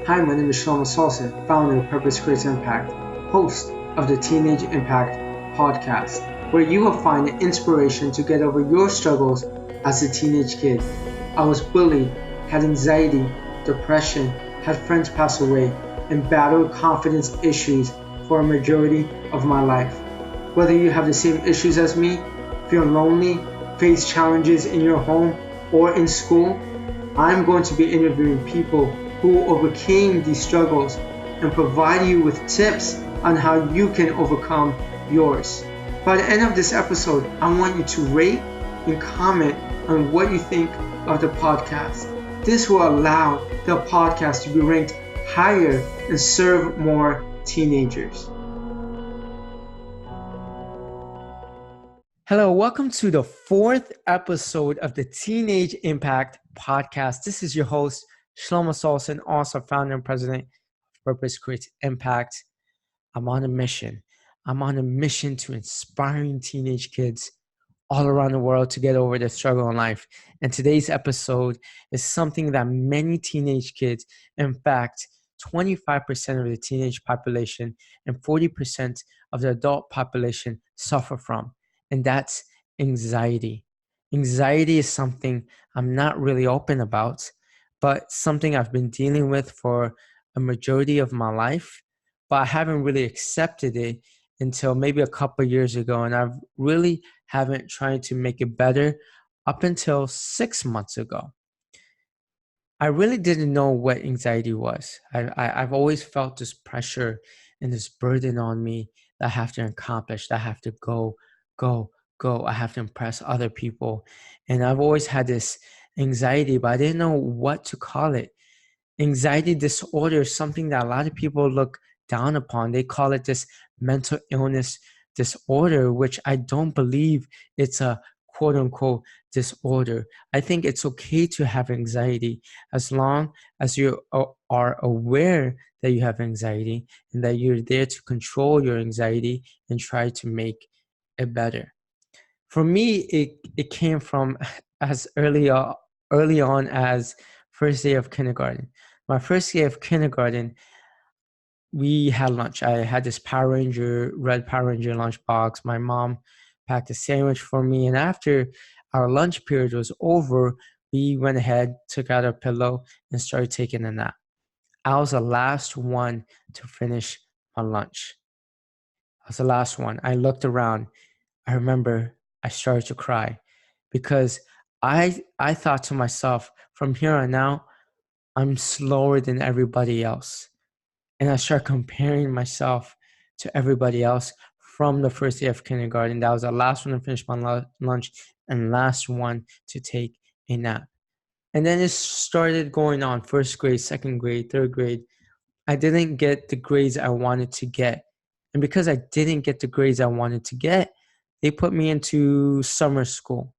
Hi, my name is Shelomo Solson, founder of Purpose Creates Impact, host of the Teenage Impact podcast, where you will find inspiration to get over your struggles as a teenage kid. I was bullied, had anxiety, depression, had friends pass away, and battled confidence issues for a majority of my life. Whether you have the same issues as me, feel lonely, face challenges in your home or in school, I'm going to be interviewing people who overcame these struggles and provide you with tips on how you can overcome yours. By the end of this episode, I want you to rate and comment on what you think of the podcast. This will allow the podcast to be ranked higher and serve more teenagers. Hello, welcome to the fourth episode of the Teenage Impact podcast. This is your host, Shelomo Solson, also founder and president of Purpose Creates Impact. I'm on a mission. I'm on a mission to inspiring teenage kids all around the world to get over their struggle in life. And today's episode is something that many teenage kids, in fact, 25% of the teenage population and 40% of the adult population suffer from. And that's anxiety. Anxiety is something I'm not really open about, but something I've been dealing with for a majority of my life, but I haven't really accepted it until maybe a couple of years ago. And I've really haven't tried to make it better up until 6 months ago. I really didn't know what anxiety was. I've always felt this pressure and this burden on me that I have to accomplish, that I have to go. I have to impress other people. And I've always had this anxiety, but I didn't know what to call it. Anxiety disorder is something that a lot of people look down upon. They call it this mental illness disorder, which I don't believe it's a quote unquote disorder. I think it's okay to have anxiety as long as you are aware that you have anxiety and that you're there to control your anxiety and try to make it better. For me, it came from as early on as first day of kindergarten. My first day of kindergarten, we had lunch. I had this red Power Ranger lunchbox. My mom packed a sandwich for me. And after our lunch period was over, we went ahead, took out our pillow, and started taking a nap. I was the last one to finish my lunch. I was the last one. I looked around. I remember I started to cry because I thought to myself, from here on out, I'm slower than everybody else. And I started comparing myself to everybody else from the first day of kindergarten. That was the last one to finish my lunch and last one to take a nap. And then it started going on, first grade, second grade, third grade. I didn't get the grades I wanted to get. And because I didn't get the grades I wanted to get, they put me into summer school.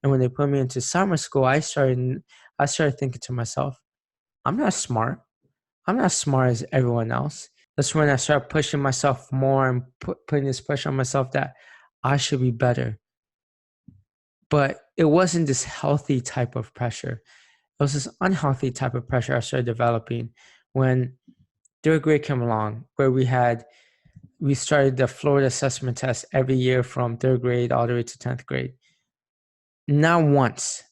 And when they put me into summer school, I started thinking to myself, I'm not smart. I'm not smart as everyone else. That's when I started pushing myself more and putting this pressure on myself that I should be better. But it wasn't this healthy type of pressure. It was this unhealthy type of pressure I started developing when third grade came along, where we started the Florida assessment test every year from third grade all the way to 10th grade. Not once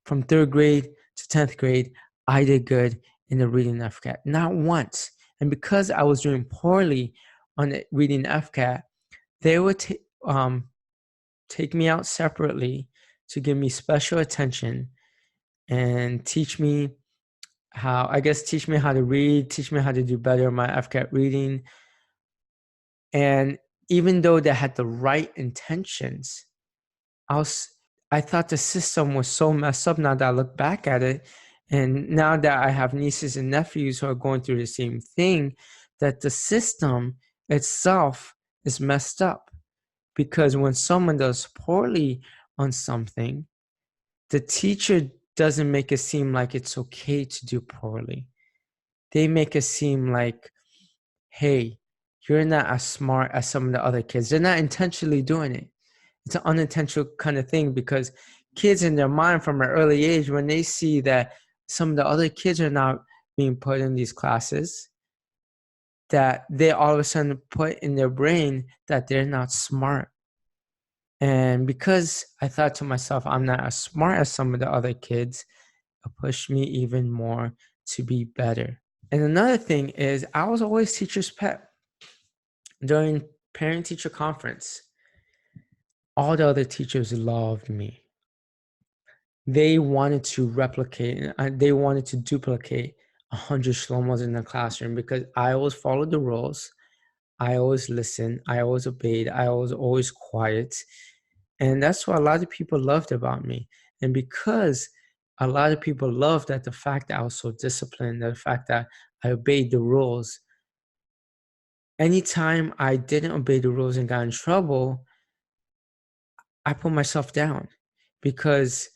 from third grade to 10th grade, I did good in the reading FCAT. Not once. And because I was doing poorly on the reading FCAT, they would take me out separately to give me special attention and teach me how to read, teach me how to do better in my FCAT reading. And even though they had the right intentions, I thought the system was so messed up now that I look back at it. And now that I have nieces and nephews who are going through the same thing, that the system itself is messed up. Because when someone does poorly on something, the teacher doesn't make it seem like it's okay to do poorly. They make it seem like, hey, you're not as smart as some of the other kids. They're not intentionally doing it. It's an unintentional kind of thing because kids in their mind from an early age, when they see that some of the other kids are not being put in these classes, that they all of a sudden put in their brain that they're not smart. And because I thought to myself, I'm not as smart as some of the other kids, it pushed me even more to be better. And another thing is, I was always teacher's pet. During parent-teacher conference, all the other teachers loved me. They wanted to replicate, they wanted to duplicate 100 Shlomos in the classroom because I always followed the rules. I always listened. I always obeyed. I was always quiet. And that's what a lot of people loved about me. And because a lot of people loved that the fact that I was so disciplined, the fact that I obeyed the rules, anytime I didn't obey the rules and got in trouble, I put myself down, because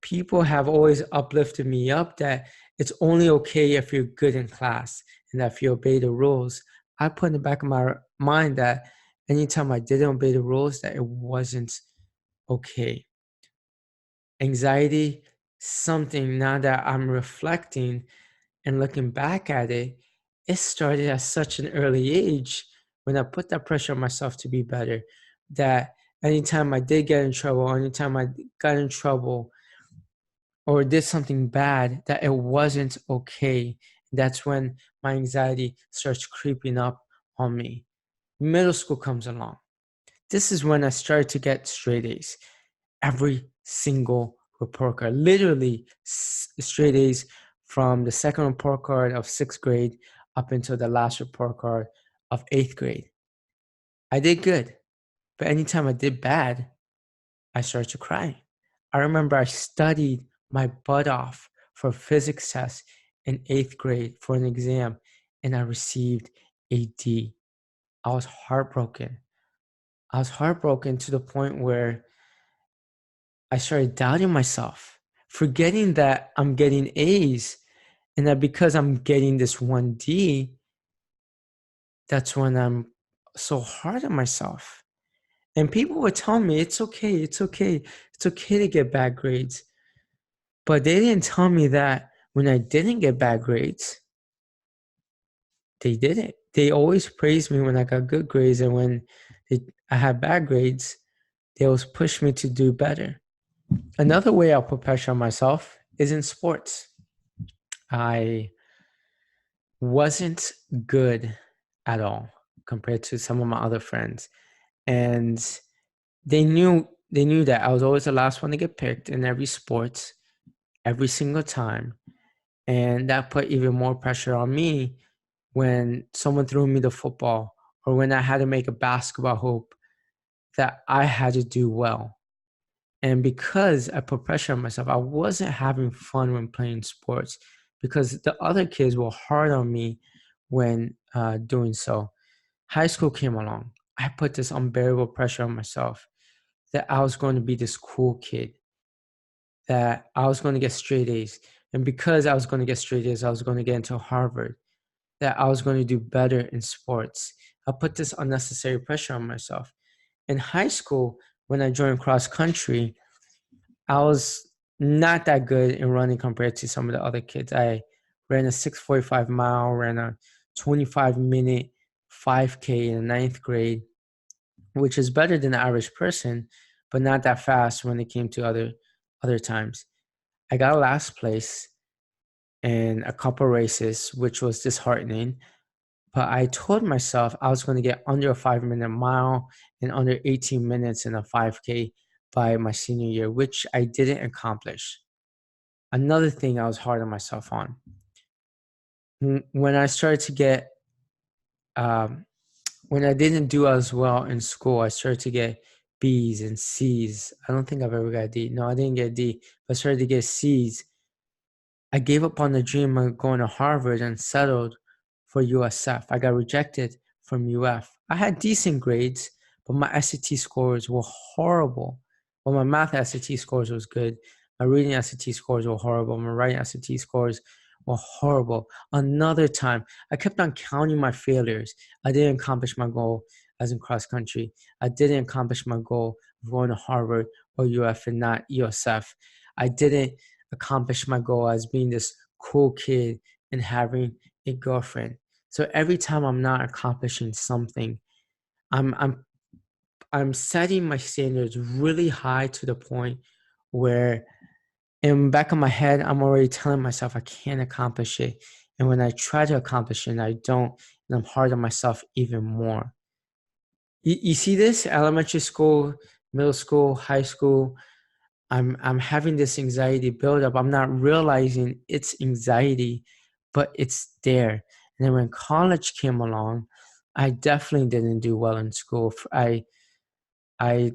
people have always uplifted me up that it's only okay if you're good in class and that if you obey the rules. I put in the back of my mind that anytime I didn't obey the rules, that it wasn't okay. Anxiety, something now that I'm reflecting and looking back at it, it started at such an early age when I put that pressure on myself to be better, that anytime I did get in trouble, anytime I got in trouble or did something bad, that it wasn't okay. That's when my anxiety starts creeping up on me. Middle school comes along. This is when I started to get straight A's. Every single report card, literally straight A's from the second report card of 6th grade up until the last report card of 8th grade. I did good, but anytime I did bad, I started to cry. I remember I studied my butt off for a physics test in 8th grade for an exam, and I received a D. I was heartbroken. I was heartbroken to the point where I started doubting myself, forgetting that I'm getting A's, and that because I'm getting this one D, that's when I'm so hard on myself. And people would tell me, it's okay, it's okay, it's okay to get bad grades. But they didn't tell me that when I didn't get bad grades, they didn't. They always praised me when I got good grades, and when I had bad grades, they always pushed me to do better. Another way I'll put pressure on myself is in sports. I wasn't good at all compared to some of my other friends. And they knew that I was always the last one to get picked in every sport, every single time. And that put even more pressure on me when someone threw me the football or when I had to make a basketball hoop, that I had to do well. And because I put pressure on myself, I wasn't having fun when playing sports because the other kids were hard on me when doing so. High school came along. I put this unbearable pressure on myself that I was going to be this cool kid, that I was going to get straight A's. And because I was going to get straight A's, I was going to get into Harvard, that I was going to do better in sports. I put this unnecessary pressure on myself. In high school, when I joined cross country, I was not that good in running compared to some of the other kids. I ran a 6:45 mile, ran a 25-minute 5K in the ninth grade, which is better than the average person, but not that fast when it came to other times. I got last place in a couple races, which was disheartening. But I told myself I was going to get under a 5-minute mile and under 18 minutes in a 5K by my senior year, which I didn't accomplish. Another thing I was hard on myself on. When I started to get, when I didn't do as well in school, I started to get B's and C's. I don't think I've ever got a D. No, I didn't get a D, but I started to get C's. I gave up on the dream of going to Harvard and settled for USF. I got rejected from UF. I had decent grades, but my SAT scores were horrible. Well, my math SAT scores was good. My reading SAT scores were horrible. My writing SAT scores were horrible. Another time, I kept on counting my failures. I didn't accomplish my goal as in cross country. I didn't accomplish my goal of going to Harvard or UF and not USF. I didn't accomplish my goal as being this cool kid and having a girlfriend. So every time I'm not accomplishing something, I'm setting my standards really high to the point where in the back of my head, I'm already telling myself I can't accomplish it. And when I try to accomplish it and I don't, and I'm hard on myself even more. You see this? Elementary school, middle school, high school. I'm having this anxiety buildup. I'm not realizing it's anxiety, but it's there. And then when college came along, I definitely didn't do well in school. I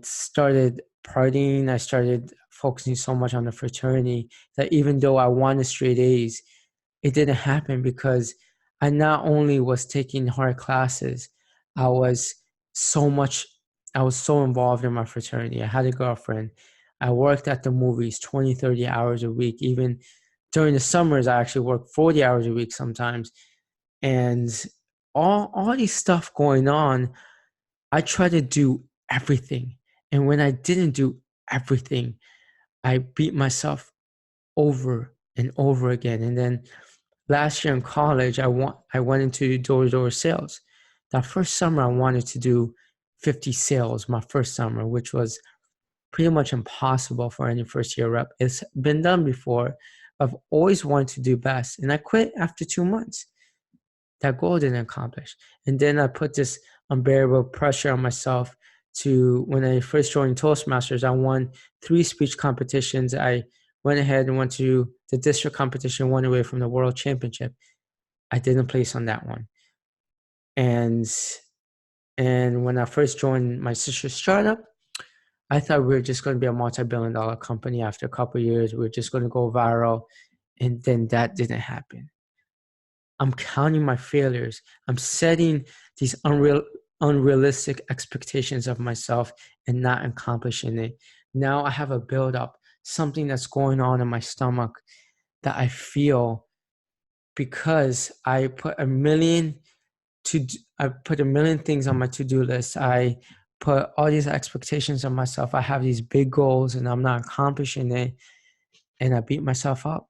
started partying. I started focusing so much on the fraternity that even though I wanted straight A's, it didn't happen because I not only was taking hard classes, I was so much, I was so involved in my fraternity. I had a girlfriend. I worked at the movies 20, 30 hours a week. Even during the summers, I actually worked 40 hours a week sometimes. And all these stuff going on, I tried to do everything. And when I didn't do everything, I beat myself over and over again. And then last year in college, I went into door-to-door sales. That first summer, I wanted to do 50 sales, my first summer, which was pretty much impossible for any first-year rep. It's been done before. I've always wanted to do best. And I quit after 2 months. That goal didn't accomplish. And then I put this unbearable pressure on myself to, when I first joined Toastmasters, I won 3 speech competitions. I went ahead and went to the district competition, one away from the world championship. I didn't place on that one. And when I first joined my sister's startup, I thought we were just going to be a multi-billion-dollar company. After a couple of years, we were just going to go viral. And then that didn't happen. I'm counting my failures. I'm setting these unrealistic expectations of myself and not accomplishing it. Now I have a buildup, something that's going on in my stomach that I feel because I put a million things on my to-do list. I put all these expectations on myself. I have these big goals and I'm not accomplishing it, and I beat myself up.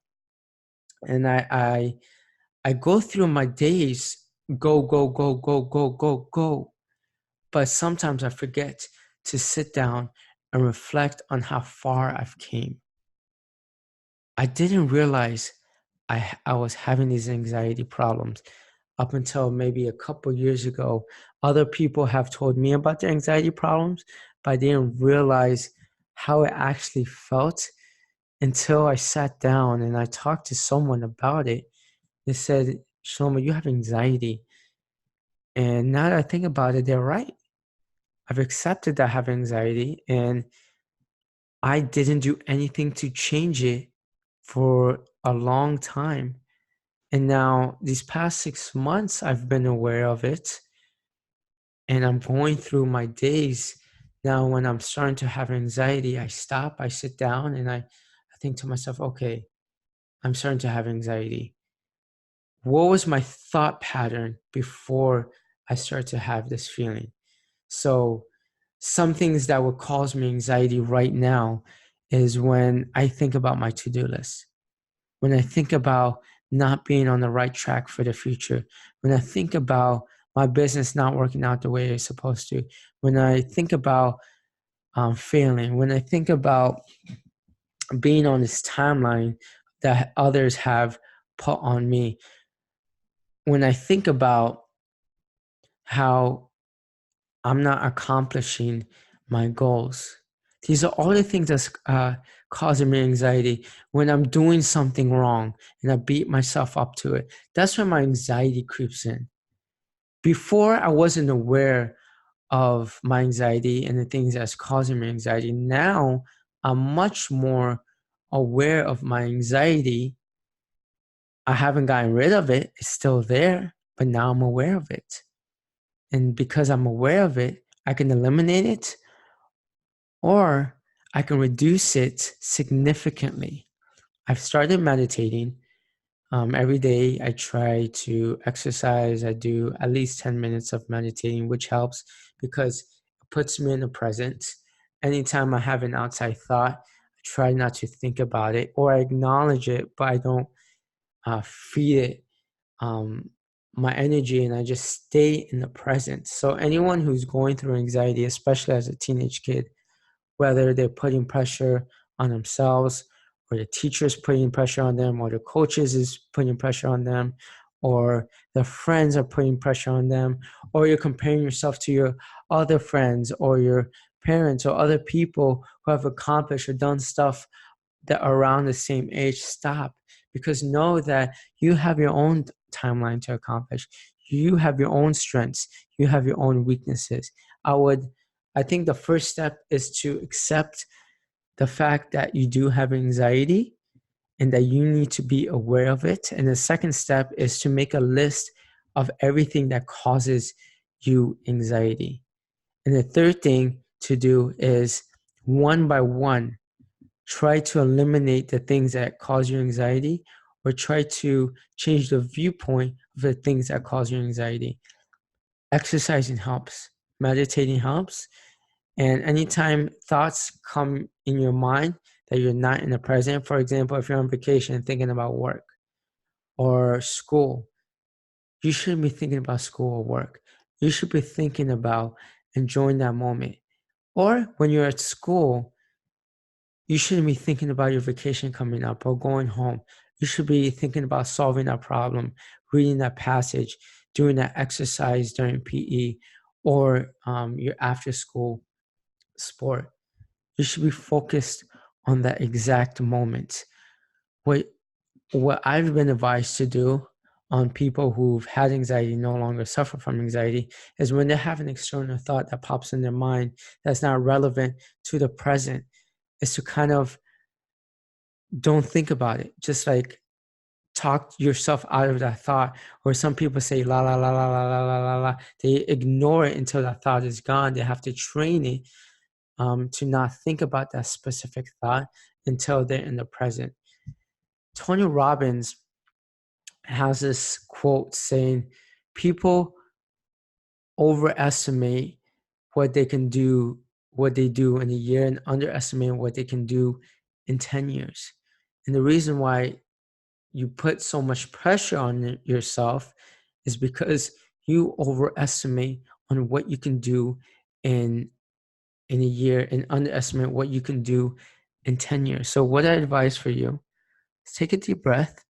And I go through my days, go, go, go, go, go, go, go. But sometimes I forget to sit down and reflect on how far I've came. I didn't realize I was having these anxiety problems up until maybe a couple years ago. Other people have told me about their anxiety problems, but I didn't realize how it actually felt until I sat down and I talked to someone about it. They said, Shelomo, you have anxiety. And now that I think about it, they're right. I've accepted that I have anxiety and I didn't do anything to change it for a long time. And now these past 6 months, I've been aware of it. And I'm going through my days. Now, when I'm starting to have anxiety, I stop, I sit down, and I think to myself, okay, I'm starting to have anxiety. What was my thought pattern before I started to have this feeling? So some things that would cause me anxiety right now is when I think about my to-do list, when I think about not being on the right track for the future, when I think about my business not working out the way it's supposed to, when I think about failing, when I think about being on this timeline that others have put on me, when I think about how I'm not accomplishing my goals. These are all the things that's causing me anxiety. When I'm doing something wrong and I beat myself up to it, that's when my anxiety creeps in. Before, I wasn't aware of my anxiety and the things that's causing me anxiety. Now, I'm much more aware of my anxiety. I haven't gotten rid of it. It's still there, but now I'm aware of it. And because I'm aware of it, I can eliminate it or I can reduce it significantly. I've started meditating. Every day I try to exercise. I do at least 10 minutes of meditating, which helps because it puts me in the present. Anytime I have an outside thought, I try not to think about it, or I acknowledge it, but I don't feed it my energy, and I just stay in the present. So anyone who's going through anxiety, especially as a teenage kid, whether they're putting pressure on themselves, or the teacher's putting pressure on them, or the coaches is putting pressure on them, or their friends are putting pressure on them, or you're comparing yourself to your other friends or your parents or other people who have accomplished or done stuff that are around the same age, stop. Because know that you have your own timeline to accomplish. You have your own strengths. You have your own weaknesses. I think the first step is to accept the fact that you do have anxiety and that you need to be aware of it. And the second step is to make a list of everything that causes you anxiety. And the third thing to do is, one by one, try to eliminate the things that cause you anxiety, or try to change the viewpoint of the things that cause you anxiety. Exercising helps. Meditating helps. And anytime thoughts come in your mind that you're not in the present, for example, if you're on vacation thinking about work or school, you shouldn't be thinking about school or work. You should be thinking about enjoying that moment. Or when you're at school, you shouldn't be thinking about your vacation coming up or going home. You should be thinking about solving that problem, reading that passage, doing that exercise during PE, or your after school sport. You should be focused on that exact moment. What I've been advised to do on people who've had anxiety, no longer suffer from anxiety, is when they have an external thought that pops in their mind that's not relevant to the present, is to kind of don't think about it. Just like talk yourself out of that thought. Or some people say la la la la la la la la la. They ignore it until that thought is gone. They have to train it to not think about that specific thought until they're in the present. Tony Robbins has this quote saying, people overestimate what they do in a year, and underestimate what they can do in 10 years. And the reason why you put so much pressure on yourself is because you overestimate on what you can do in a year and underestimate what you can do in 10 years. So what I advise for you is take a deep breath,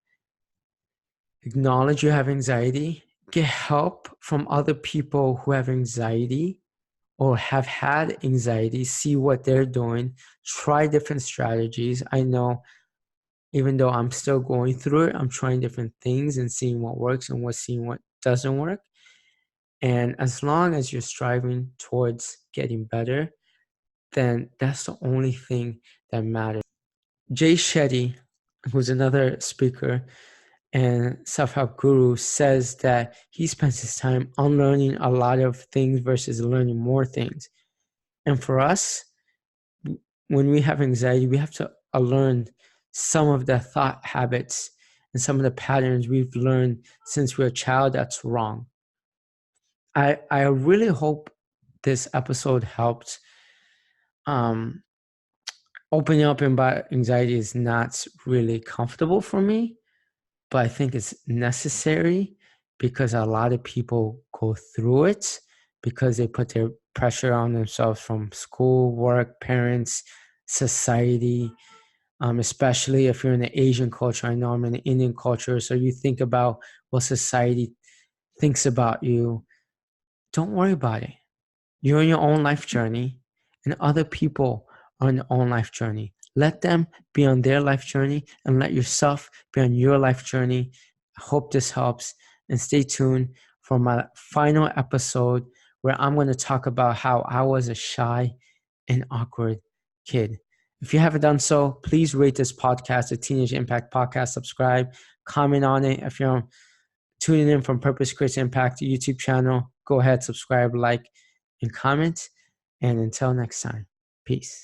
acknowledge you have anxiety, get help from other people who have anxiety or have had anxiety, see what they're doing, try different strategies. I know even though I'm still going through it, I'm trying different things and seeing what works and seeing what doesn't work. And as long as you're striving towards getting better, then that's the only thing that matters. Jay Shetty, who's another speaker and self-help guru, says that he spends his time unlearning a lot of things versus learning more things. And for us, when we have anxiety, we have to unlearn some of the thought habits and some of the patterns we've learned since we were a child that's wrong. I really hope this episode helped. Opening up about anxiety is not really comfortable for me, but I think it's necessary because a lot of people go through it because they put their pressure on themselves from school, work, parents, society, especially if you're in the Asian culture. I know I'm in the Indian culture, so you think about what society thinks about you. Don't worry about it. You're on your own life journey, and other people are on their own life journey. Let them be on their life journey, and let yourself be on your life journey. I hope this helps, and stay tuned for my final episode where I'm going to talk about how I was a shy and awkward kid. If you haven't done so, please rate this podcast, the Teenage Impact Podcast, subscribe, comment on it. If you're tuning in from Purpose Creates Impact YouTube channel, go ahead, subscribe, like, and comment. And until next time, peace.